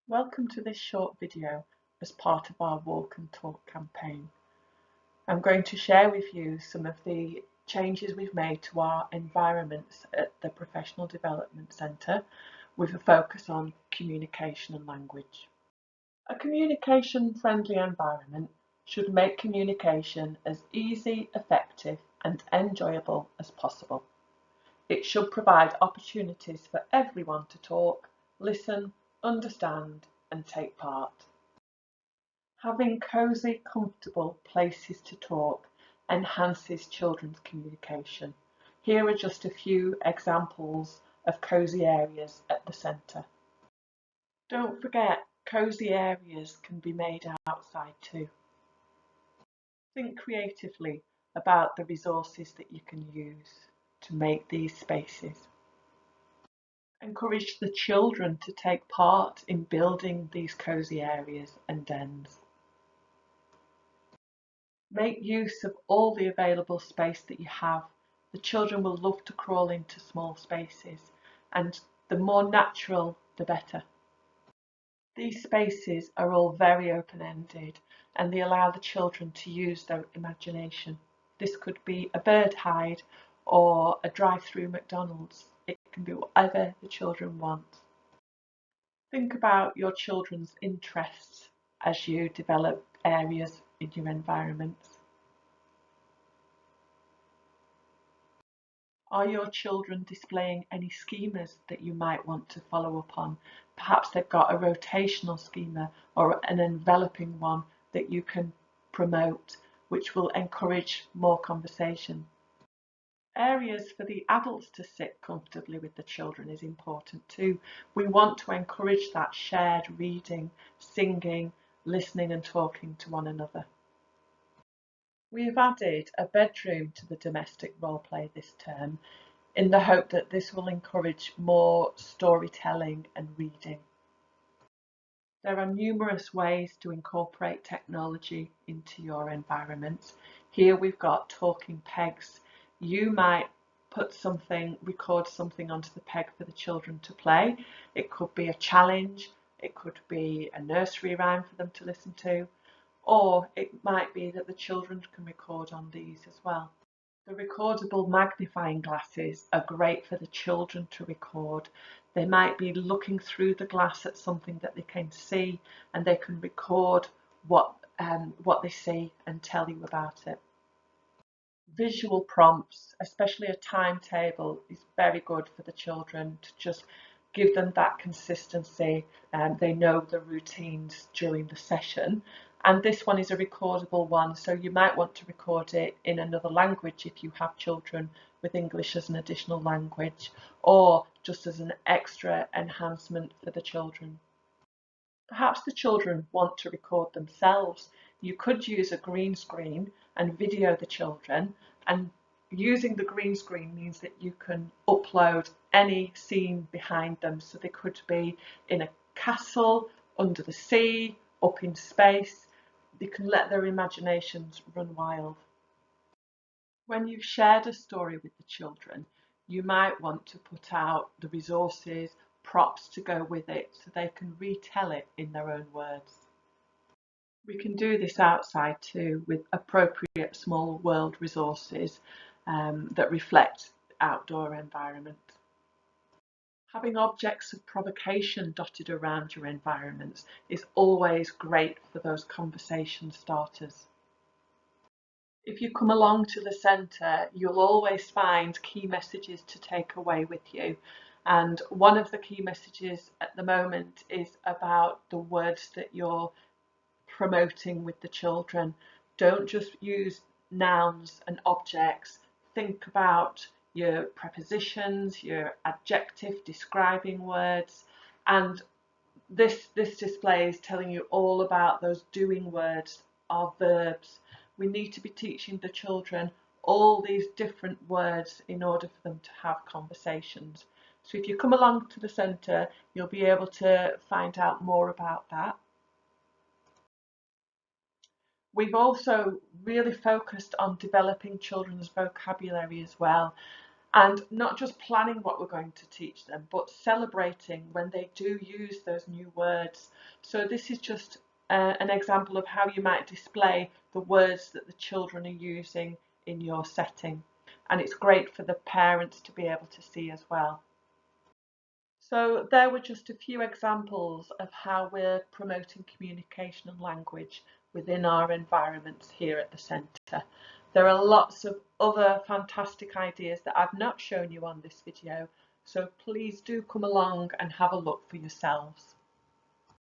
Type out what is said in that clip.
Welcome to this short video as part of our Walk and Talk campaign. I'm going to share with you some of the changes we've made to our environments at the Professional Development Centre with a focus on communication and language. A communication-friendly environment should make communication as easy, effective and enjoyable as possible. It should provide opportunities for everyone to talk, listen, understand and take part. Having cosy, comfortable places to talk enhances children's communication. Here are just a few examples of cosy areas at the centre. Don't forget, cosy areas can be made outside too. Think creatively about the resources that you can use to make these spaces. Encourage the children to take part in building these cosy areas and dens. Make use of all the available space that you have. The children will love to crawl into small spaces, and the more natural, the better. These spaces are all very open-ended and they allow the children to use their imagination. This could be a bird hide or a drive-through McDonald's. It can be whatever the children want. Think about your children's interests as you develop areas in your environments. Are your children displaying any schemas that you might want to follow up on? Perhaps they've got a rotational schema or an enveloping one that you can promote, which will encourage more conversation. Areas for the adults to sit comfortably with the children is important too. We want to encourage that shared reading, singing, listening and talking to one another. We have added a bedroom to the domestic role play this term in the hope that this will encourage more storytelling and reading. There are numerous ways to incorporate technology into your environments. Here we've got talking pegs. You might record something onto the peg for the children to play. It could be a challenge, it could be a nursery rhyme for them to listen to, or it might be that the children can record on these as well. The recordable magnifying glasses are great for the children to record. They might be looking through the glass at something that they can see and they can record what they see and tell you about it. Visual prompts, especially a timetable, is very good for the children to just give them that consistency. They know the routines during the session. And this one is a recordable one, so you might want to record it in another language if you have children with English as an additional language, or just as an extra enhancement for the children. Perhaps the children want to record themselves. You could use a green screen and video the children, and using the green screen means that you can upload any scene behind them. So they could be in a castle, under the sea, up in space. They can let their imaginations run wild. When you've shared a story with the children, you might want to put out the resources, props to go with it so they can retell it in their own words. We can do this outside too with appropriate small world resources that reflect outdoor environment. Having objects of provocation dotted around your environments is always great for those conversation starters. If you come along to the centre, you'll always find key messages to take away with you. And one of the key messages at the moment is about the words that you're promoting with the children. Don't just use nouns and objects. Think about your prepositions, your adjective describing words, and this display is telling you all about those doing words, our verbs. We need to be teaching the children all these different words in order for them to have conversations. So if you come along to the centre, you'll be able to find out more about that. We've also really focused on developing children's vocabulary as well. And not just planning what we're going to teach them, but celebrating when they do use those new words. So this is just an example of how you might display the words that the children are using in your setting. And it's great for the parents to be able to see as well. So there were just a few examples of how we're promoting communication and language within our environments here at the centre. There are lots of other fantastic ideas that I've not shown you on this video, so please do come along and have a look for yourselves.